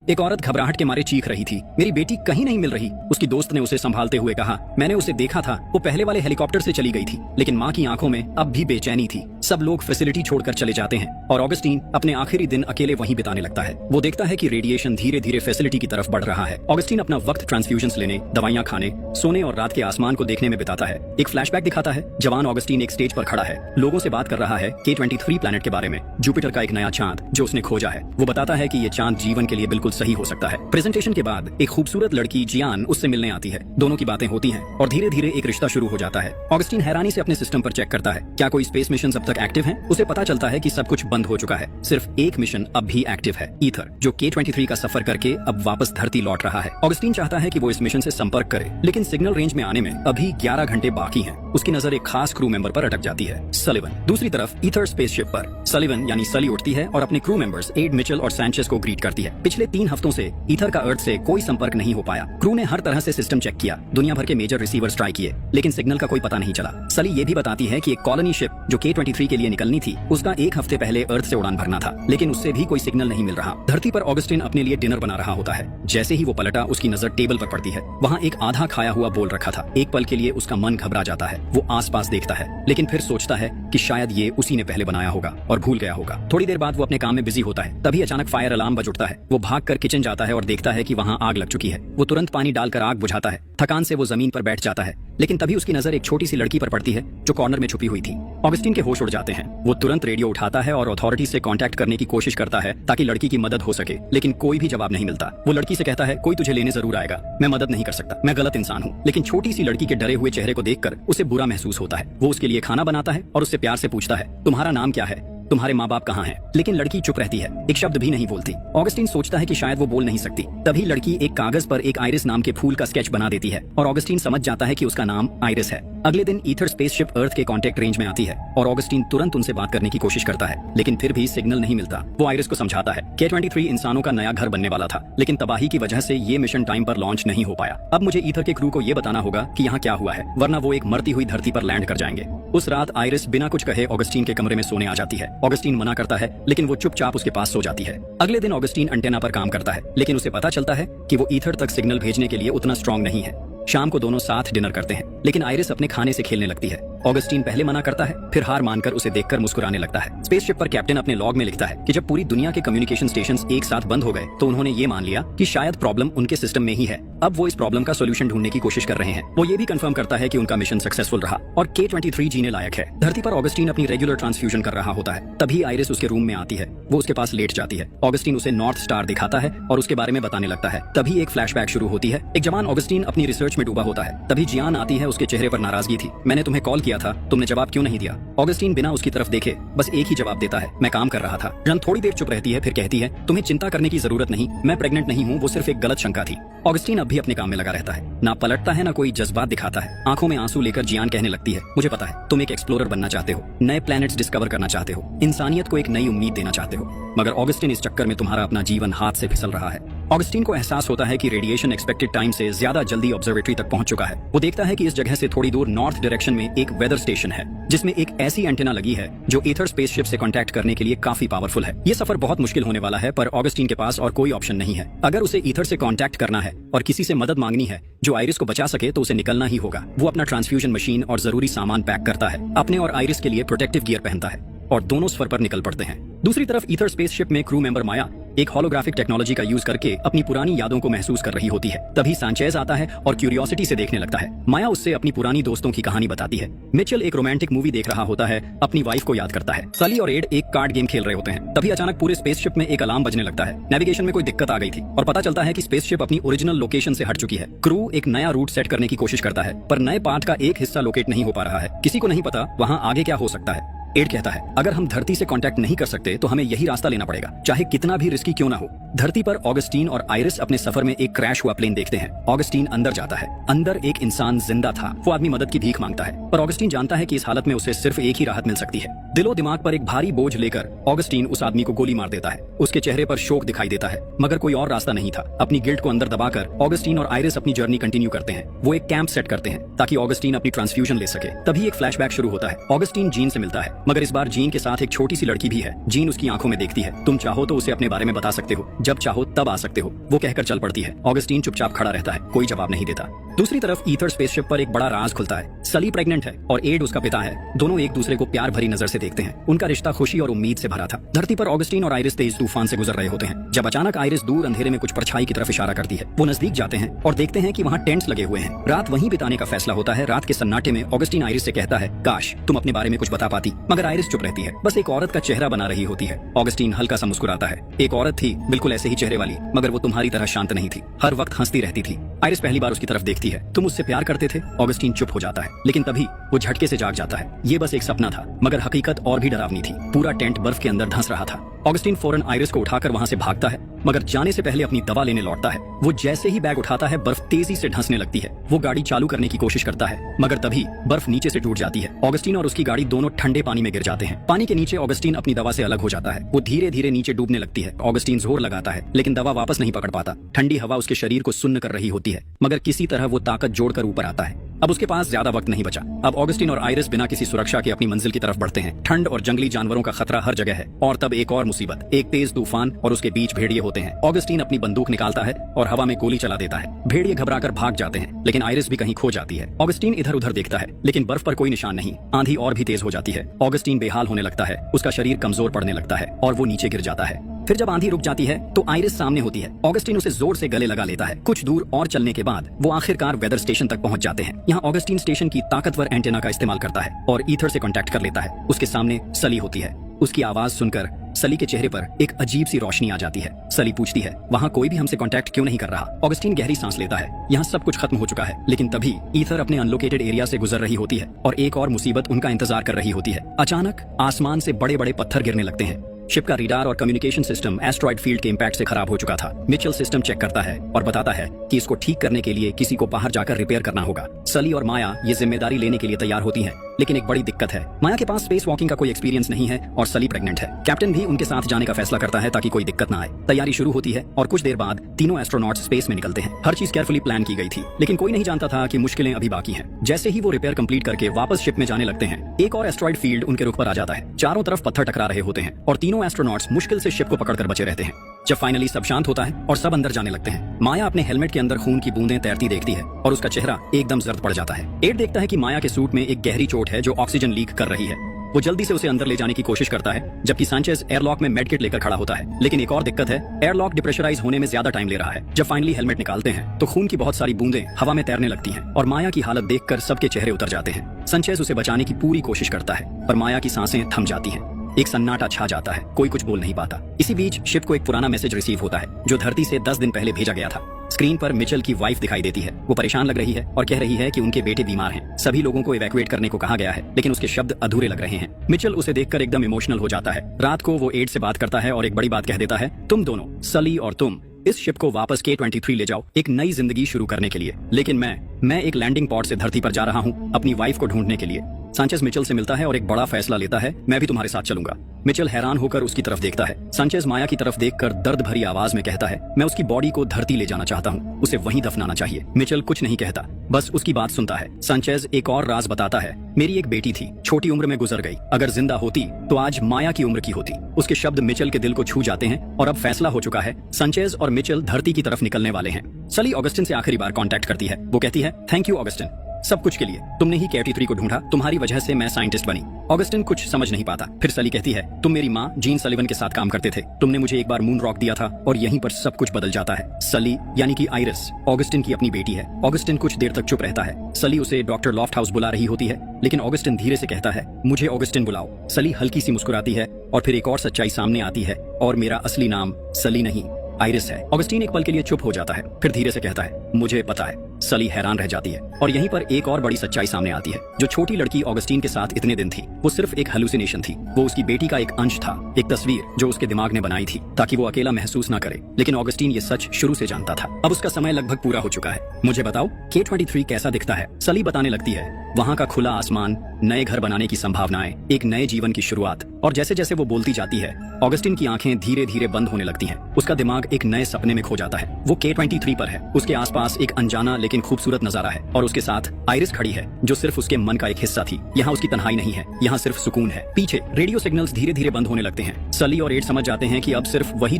एक औरत घबराहट के मारे चीख रही थी, मेरी बेटी कहीं नहीं मिल रही। उसकी दोस्त ने उसे संभालते हुए कहा, मैंने उसे देखा था, वो पहले वाले हेलीकॉप्टर से चली गई थी। लेकिन माँ की आंखों में अब भी बेचैनी थी। सब लोग फैसिलिटी छोड़कर चले जाते हैं और ऑगस्टीन अपने आखिरी दिन अकेले वहीं बिताने लगता है। वो देखता है कि रेडिएशन धीरे धीरे फैसिलिटी की तरफ बढ़ रहा है। ऑगस्टीन अपना वक्त ट्रांसफ्यूजन्स लेने, दवाइयां खाने, सोने और रात के आसमान को देखने में बिताता है। एक फ्लैशबैक दिखाता है, जवान ऑगस्टीन एक स्टेज पर खड़ा है, लोगों से बात कर रहा है K23 प्लैनेट के बारे में, जुपिटर का एक नया चांद जो उसने खोजा है। वो बताता है कि ये चांद जीवन के लिए बिल्कुल सही हो सकता है। प्रेजेंटेशन के बाद एक खूबसूरत लड़की जियान उससे मिलने आती है। दोनों की बातें होती हैं और धीरे धीरे एक रिश्ता शुरू हो जाता है। ऑगस्टीन हैरानी से अपने सिस्टम पर चेक करता है, क्या कोई स्पेस मिशन अब तक एक्टिव है। उसे पता चलता है कि सब कुछ बंद हो चुका है, सिर्फ एक मिशन अब भी एक्टिव है, ईथर, जो K23 का सफर करके अब वापस धरती लौट रहा है। ऑगस्टीन चाहता है कि वो इस मिशन से संपर्क करे, लेकिन सिग्नल रेंज में आने में अभी 11 घंटे बाकी हैं। उसकी नजर एक खास क्रू मेंबर पर अटक जाती है, सलिवन। दूसरी तरफ ईथर स्पेसशिप पर सलिवन यानी सली उठती है और अपने क्रू मेंबर्स एड मिचेल और सैंचेज को ग्रीट करती है। पिछले 3 हफ्तों से ईथर का अर्थ से कोई संपर्क नहीं हो पाया। क्रू ने हर तरह से सिस्टम चेक किया, दुनिया भर के मेजर रिसीवर्स ट्राई किए, लेकिन सिग्नल का कोई पता नहीं चला। सली ये भी बताती है कि एक कॉलोनी शिप जो K23 के लिए निकलनी थी, उसका 1 हफ्ते पहले अर्थ से उड़ान भरना था, लेकिन उससे भी कोई सिग्नल नहीं मिल रहा। धरती पर ऑगस्टीन अपने लिए डिनर बना रहा होता है। जैसे ही वो पलटा, उसकी नजर टेबल पर पड़ती है। वहाँ एक आधा खाया हुआ बोल रखा था। एक पल के लिए उसका मन घबरा जाता है। वो आसपास देखता है, लेकिन फिर सोचता है कि शायद ये उसी ने पहले बनाया होगा और भूल गया होगा। थोड़ी देर बाद वो अपने काम में बिजी होता है, तभी अचानक फायर अलार्म बज उठता है। वो भागकर किचन जाता है और देखता है कि वहाँ आग लग चुकी है। वो तुरंत पानी डालकर आग बुझाता है। थकान से वो जमीन पर बैठ जाता है, लेकिन तभी उसकी नजर एक छोटी सी लड़की पर पड़ती है जो कॉर्नर में छुपी हुई थी। ऑगस्टीन के होश उड़ जाते हैं। वो तुरंत रेडियो उठाता है और अथॉरिटी से कांटेक्ट करने की कोशिश करता है ताकि लड़की की मदद हो सके, लेकिन कोई भी जवाब नहीं मिलता। वो लड़की से कहता है, कोई तुझे लेने जरूर आएगा, मैं मदद नहीं कर सकता, मैं गलत इंसान हूँ। लेकिन छोटी सी लड़की के डरे हुए चेहरे को देखकर उसे बुरा महसूस होता है। वो उसके लिए खाना बनाता है और उससे प्यार से पूछता है, तुम्हारा नाम क्या है, तुम्हारे माँ बाप कहाँ हैं? लेकिन लड़की चुप रहती है, एक शब्द भी नहीं बोलती। ऑगस्टीन सोचता है कि शायद वो बोल नहीं सकती। तभी लड़की एक कागज पर एक आइरिस नाम के फूल का स्केच बना देती है और ऑगस्टीन समझ जाता है कि उसका नाम आइरिस है। अगले दिन ईथर स्पेसशिप अर्थ के कांटेक्ट रेंज में आती है और ऑगस्टीन तुरंत उनसे बात करने की कोशिश करता है, लेकिन फिर भी सिग्नल नहीं मिलता। वो आइरिस को समझाता है, K23 इंसानों का नया घर बनने वाला था, लेकिन तबाही की वजह से ये मिशन टाइम पर लॉन्च नहीं हो पाया। अब मुझे ईथर के क्रू को ये बताना होगा कि यहाँ क्या हुआ है, वरना वो एक मरती हुई धरती पर लैंड कर जाएंगे। उस रात आइरिस बिना कुछ कहे ऑगस्टीन के कमरे में सोने आ जाती है। ऑगस्टीन मना करता है, लेकिन वो चुपचाप उसके पास सो जाती है। अगले दिन ऑगस्टीन एंटेना पर काम करता है, लेकिन उसे पता चलता है कि वो ईथर तक सिग्नल भेजने के लिए उतना स्ट्रांग नहीं है। शाम को दोनों साथ डिनर करते हैं, लेकिन आइरिस अपने खाने से खेलने लगती है। ऑगस्टीन पहले मना करता है, फिर हार मानकर उसे देखकर मुस्कुराने लगता है। स्पेसशिप पर कैप्टन अपने लॉग में लिखता है कि जब पूरी दुनिया के कम्युनिकेशन स्टेशंस एक साथ बंद हो गए तो उन्होंने ये मान लिया कि शायद प्रॉब्लम उनके सिस्टम में ही है। अब वो इस प्रॉब्लम का सोल्यूशन ढूंढने की कोशिश कर रहे हैं। वो ये भी कंफर्म करता है कि उनका मिशन सक्सेसफुल रहा और K23 जीने लायक है। धरती पर ऑगस्टीन अपनी रेगुलर ट्रांसफ्यूजन कर रहा होता है। तभी आइरिस उसके रूम में आती है। वो उसके पास लेट जाती है। ऑगस्टीन उसे नॉर्थ स्टार दिखाता है और उसके बारे में बताने लगता है। तभी एक फ्लैशबैक शुरू होती है। एक जवान ऑगस्टीन अपनी रिसर्च में डूबा होता है। तभी जियान आती है। उसके चेहरे पर नाराजगी थी। मैंने तुम्हें कॉल किया था, तुमने जवाब क्यों नहीं दिया? ऑगस्टीन बिना उसकी तरफ देखे बस एक ही जवाब देता है, मैं काम कर रहा था। जन थोड़ी देर चुप रहती है, फिर कहती है, तुम्हें चिंता करने की जरूरत नहीं, मैं प्रेग्नेंट नहीं हूँ, वो सिर्फ एक गलत शंका थी। ऑगस्टीन अब भी अपने काम में लगा रहता है, ना पलटता है ना कोई जज्बात दिखाता है। आंखों में आंसू लेकर जियान कहने लगती है, मुझे पता है तुम एक एक्सप्लोरर बनना चाहते हो, नए प्लैनेट्स डिस्कवर करना चाहते हो, इंसानियत को एक नई उम्मीद देना चाहते हो, मगर ऑगस्टीन इस चक्कर में तुम्हारा अपना जीवन हाथ से फिसल रहा है। ऑगस्टीन को एहसास होता है कि रेडिएशन एक्सपेक्टेड टाइम से ज्यादा जल्दी ऑब्जर्वेटरी तक पहुंच चुका है। वो देखता है कि इस जगह से थोड़ी दूर नॉर्थ डायरेक्शन में एक वेदर स्टेशन है, जिसमें एक ऐसी एंटेना लगी है जो ईथर स्पेसशिप से कांटेक्ट करने के लिए काफी पावरफुल है। ये सफर बहुत मुश्किल होने वाला है, पर ऑगस्टीन के पास और कोई ऑप्शन नहीं है। अगर उसे ईथर से कांटेक्ट करना है और किसी से मदद मांगनी है जो आइरिस को बचा सके, तो उसे निकलना ही होगा। वो अपना ट्रांसफ्यूजन मशीन और जरूरी सामान पैक करता है, अपने और आइरिस के लिए प्रोटेक्टिव गियर पहनता है और दोनों सफर पर निकल पड़ते हैं। दूसरी तरफ ईथर स्पेसशिप में क्रू मेंबर माया एक होलोग्राफिक टेक्नोलॉजी का यूज करके अपनी पुरानी यादों को महसूस कर रही होती है। तभी सैंचेज आता है और क्यूरियोसिटी से देखने लगता है। माया उससे अपनी पुरानी दोस्तों की कहानी बताती है। मिचेल एक रोमांटिक मूवी देख रहा होता है, अपनी वाइफ को याद करता है। सली और एड एक कार्ड गेम खेल रहे होते हैं। तभी अचानक पूरे स्पेसशिप में एक अलार्म बजने लगता है। नेविगेशन में कोई दिक्कत आ गई थी और पता चलता है कि स्पेसशिप अपनी ओरिजिनल लोकेशन से हट चुकी है। क्रू एक नया रूट सेट करने की कोशिश करता है, पर नए पार्ट का एक हिस्सा लोकेट नहीं हो पा रहा है। किसी को नहीं पता वहाँ आगे क्या हो सकता है। एड कहता है, अगर हम धरती से कांटेक्ट नहीं कर सकते तो हमें यही रास्ता लेना पड़ेगा, चाहे कितना भी रिस्की क्यों ना हो। धरती पर ऑगस्टीन और आइरिस अपने सफर में एक क्रैश हुआ प्लेन देखते हैं। ऑगस्टीन अंदर जाता है। अंदर एक इंसान जिंदा था। वो आदमी मदद की भीख मांगता है, पर ऑगस्टीन जानता है कि इस हालत में उसे सिर्फ एक ही राहत मिल सकती है। दिलो दिमाग पर एक भारी बोझ लेकर ऑगस्टीन उस आदमी को गोली मार देता है। उसके चेहरे पर शोक दिखाई देता है, मगर कोई और रास्ता नहीं था। अपनी गिल्ट को अंदर दबाकर ऑगस्टीन और आइरिस अपनी जर्नी कंटिन्यू करते हैं। वो एक कैंप सेट करते हैं ताकि ऑगस्टीन अपनी ट्रांसफ्यूजन ले सके। तभी एक फ्लैशबैक शुरू होता है। ऑगस्टीन जीन से मिलता है मगर इस बार जीन के साथ एक छोटी सी लड़की भी है। जीन उसकी आंखों में देखती है। तुम चाहो तो उसे अपने बारे में बता सकते हो, जब चाहो तब आ सकते हो, वो कहकर चल पड़ती है। ऑगस्टीन चुपचाप खड़ा रहता है, कोई जवाब नहीं देता। दूसरी तरफ ईथर स्पेसशिप पर एक बड़ा राज खुलता है। सली प्रेग्नेंट है और एड उसका पिता है। दोनों एक दूसरे को प्यार भरी नजर से देखते हैं। उनका रिश्ता खुशी और उम्मीद से भरा था। धरती पर ऑगस्टीन और आइरिस तेज तूफान से गुजर रहे होते हैं जब अचानक आइरिस दूर अंधेरे में कुछ परछाई की तरफ इशारा करती है। वो नजदीक जाते हैं और देखते हैं कि वहाँ टेंट्स लगे हुए हैं। रात वहीं बिताने का फैसला होता है। रात के सन्नाटे में ऑगस्टीन आइरिस से कहता है, काश तुम अपने बारे में कुछ बता पाती, मगर आइरिस चुप रहती है, बस एक औरत का चेहरा बना रही होती है। ऑगस्टीन हल्का सा मुस्कुराता है। एक औरत थी, बिल्कुल ऐसे ही चेहरे वाली, मगर वो तुम्हारी तरह शांत नहीं थी, हर वक्त हंसती रहती थी। आइरिस पहली बार उसकी तरफ देखती है। तुम उससे प्यार करते थे? ऑगस्टीन चुप हो जाता है, लेकिन तभी वो झटके से जाग जाता है। ये बस एक सपना था, मगर हकीकत और भी डरावनी थी। पूरा टेंट बर्फ के अंदर धंस रहा था। ऑगस्टीन फौरन आइरिस को उठाकर वहां से भागता है, मगर जाने से पहले अपनी दवा लेने लौटता है। वो जैसे ही बैग उठाता है, बर्फ तेजी से धंसने लगती है। वो गाड़ी चालू करने की कोशिश करता है, मगर तभी बर्फ नीचे से टूट जाती है। ऑगस्टीन और उसकी गाड़ी दोनों ठंडे पानी में गिर जाते हैं। पानी के नीचे ऑगस्टीन अपनी दवा से अलग हो जाता है। वो धीरे धीरे नीचे डूबने लगती है। ऑगस्टीन जोर लगाता है, लेकिन दवा वापस नहीं पकड़ पाता। ठंडी हवा उसके शरीर को सुन्न कर रही होती है, मगर किसी तरह वो ताकत जोड़कर ऊपर आता है। अब उसके पास ज्यादा वक्त नहीं बचा। अब ऑगस्टीन और आइरिस बिना किसी सुरक्षा के अपनी मंजिल की तरफ बढ़ते हैं। ठंड और जंगली जानवरों का खतरा हर जगह है। और तब एक और मुसीबत, एक तेज तूफान और उसके बीच भेड़िए होते हैं। ऑगस्टीन अपनी बंदूक निकालता है और हवा में गोली चला देता है। भेड़िए घबराकर भाग जाते हैं, लेकिन आइरिस भी कहीं खो जाती है। ऑगस्टीन इधर उधर देखता है, लेकिन बर्फ पर कोई निशान नहीं। आंधी और भी तेज हो जाती है। ऑगस्टीन बेहाल होने लगता है। उसका शरीर कमजोर पड़ने लगता है और वो नीचे गिर जाता है। फिर जब आंधी रुक जाती है तो आइरिस सामने होती है। ऑगस्टीन उसे जोर से गले लगा लेता है। कुछ दूर और चलने के बाद वो आखिरकार वेदर स्टेशन तक पहुंच जाते हैं। यहाँ ऑगस्टीन स्टेशन की ताकतवर एंटेना का इस्तेमाल करता है और ईथर से कांटेक्ट कर लेता है। उसके सामने सली होती है। उसकी आवाज सुनकर सली के चेहरे पर एक अजीब सी रोशनी आ जाती है। सली पूछती है, वहाँ कोई भी हमसे कांटेक्ट क्यों नहीं कर रहा? ऑगस्टीन गहरी सांस लेता है। यहाँ सब कुछ खत्म हो चुका है, लेकिन तभी ईथर अपने अनलोकेटेड एरिया से गुजर रही होती है और एक और मुसीबत उनका इंतजार कर रही होती है। अचानक आसमान से बड़े बड़े पत्थर गिरने लगते हैं। शिप का रडार और कम्युनिकेशन सिस्टम एस्ट्रॉइड फील्ड के इम्पैक्ट से खराब हो चुका था। मिचेल सिस्टम चेक करता है और बताता है कि इसको ठीक करने के लिए किसी को बाहर जाकर रिपेयर करना होगा। सली और माया ये जिम्मेदारी लेने के लिए तैयार होती हैं, लेकिन एक बड़ी दिक्कत है। माया के पास स्पेस वॉकिंग का कोई एक्सपीरियंस नहीं है और सली प्रेग्नेंट है। कैप्टन भी उनके साथ जाने का फैसला करता है ताकि कोई दिक्कत ना आए। तैयारी शुरू होती है और कुछ देर बाद तीनों एस्ट्रोनॉट्स स्पेस में निकलते हैं। हर चीज केयरफुली प्लान की गई थी, लेकिन कोई नहीं जानता था कि मुश्किलें अभी बाकी हैं। जैसे ही वो रिपेयर कंप्लीट करके वापस शिप में जाने लगते हैं, एक और एस्ट्रॉइड फील्ड उनके रुख पर आ जाता है। चारों तरफ पत्थर टकरा रहे होते हैं और तीनों एस्ट्रोनॉट्स मुश्किल से शिप को पकड़कर बचे रहते हैं। जब फाइनली सब शांत होता है और सब अंदर जाने लगते हैं, माया अपने हेलमेट के अंदर खून की बूंदें तैरती देखती है और उसका चेहरा एकदम जर्द पड़ जाता है। एड देखता है कि माया के सूट में एक गहरी चोट है जो ऑक्सीजन लीक कर रही है। वो जल्दी से उसे अंदर ले जाने की कोशिश करता है, जबकि सांचेज एयरलॉक में मेडकिट लेकर खड़ा होता है। लेकिन एक और दिक्कत है, एयरलॉक डिप्रेशराइज होने में ज्यादा टाइम ले रहा है। जब फाइनली हेलमेट निकालते हैं तो खून की बहुत सारी बूंदें हवा में तैरने लगती हैं और माया की हालत देखकर सबके चेहरे उतर जाते हैं। सांचेज उसे बचाने की पूरी कोशिश करता है, पर माया की सांसें थम जाती हैं। एक सन्नाटा छा जाता है, कोई कुछ बोल नहीं पाता। इसी बीच शिप को एक पुराना मैसेज रिसीव होता है जो धरती से 10 दिन पहले भेजा गया था। स्क्रीन पर मिचेल की वाइफ दिखाई देती है। वो परेशान लग रही है और कह रही है कि उनके बेटे बीमार हैं। सभी लोगों को इवैक्यूएट करने को कहा गया है, लेकिन उसके शब्द अधूरे लग रहे हैं। मिचेल उसे देखकर एकदम इमोशनल हो जाता है। रात को वो एड से बात करता है और एक बड़ी बात कह देता है, तुम दोनों, सली और तुम, इस शिप को वापस K-23 ले जाओ एक नई जिंदगी शुरू करने के लिए। लेकिन मैं एक लैंडिंग पॉड से धरती पर जा रहा हूँ अपनी वाइफ को ढूंढने के लिए। सांचेज मिचेल से मिलता है और एक बड़ा फैसला लेता है, मैं भी तुम्हारे साथ चलूंगा। मिचेल हैरान होकर उसकी तरफ देखता है। सांचेज माया की तरफ देखकर दर्द भरी आवाज में कहता है, मैं उसकी बॉडी को धरती ले जाना चाहता हूँ, उसे वहीं दफनाना चाहिए। मिचेल कुछ नहीं कहता, बस उसकी बात सुनता है। सांचेज एक और राज बताता है, मेरी एक बेटी थी, छोटी उम्र में गुजर गई। अगर जिंदा होती तो आज माया की उम्र की होती। उसके शब्द मिचेल के दिल को छू जाते हैं और अब फैसला हो चुका है। सांचेज और मिचेल धरती की तरफ निकलने वाले हैं। सली ऑगस्टिन से आखिरी बार कांटेक्ट करती है। वो कहती है, थैंक यू ऑगस्टिन, सब कुछ के लिए। तुमने ही K-23 को ढूंढा, तुम्हारी वजह से मैं साइंटिस्ट बनी। ऑगस्टिन कुछ समझ नहीं पाता। फिर सली कहती है, तुम मेरी माँ जीन सलिवन के साथ काम करते थे, तुमने मुझे एक बार मून रॉक दिया था और यहीं पर सब कुछ बदल जाता है। सली यानी कि आइरिस ऑगस्टिन की अपनी बेटी है। ऑगस्टिन कुछ देर तक चुप रहता है। सली उसे डॉक्टर लॉफ्ट हाउस बुला रही होती है, लेकिन ऑगस्टिन धीरे से कहता है, मुझे ऑगस्टिन बुलाओ। सली हल्की सी मुस्कुराती है और फिर एक और सच्चाई सामने आती है, और मेरा असली नाम सली नहीं आइरिस है। ऑगस्टीन एक पल के लिए चुप हो जाता है, फिर धीरे से कहता है, मुझे पता है। सली हैरान रह जाती है और यहीं पर एक और बड़ी सच्चाई सामने आती है। जो छोटी लड़की ऑगस्टीन के साथ इतने दिन थी, वो सिर्फ एक हेलुसिनेशन थी। वो उसकी बेटी का एक अंश था, एक तस्वीर जो उसके दिमाग ने बनाई थी ताकि वो अकेला महसूस ना करे। लेकिन ऑगस्टीन ये सच शुरू से जानता था। अब उसका समय लगभग पूरा हो चुका है। मुझे बताओ K-23 कैसा दिखता है? सली बताने लगती है, वहाँ का खुला आसमान, नए घर बनाने की संभावनाएं, एक नए जीवन की शुरुआत। और जैसे जैसे वो बोलती जाती है, ऑगस्टिन की आंखें धीरे धीरे बंद होने लगती हैं। उसका दिमाग एक नए सपने में खो जाता है। वो K23 पर है। उसके आसपास एक अनजाना लेकिन खूबसूरत नजारा है और उसके साथ आइरिस खड़ी है, जो सिर्फ उसके मन का एक हिस्सा थी। यहाँ उसकी तन्हाई नहीं है, यहाँ सिर्फ सुकून है। पीछे रेडियो सिग्नल्स धीरे धीरे बंद होने लगते हैं। सली और एड समझ जाते हैं कि अब सिर्फ वही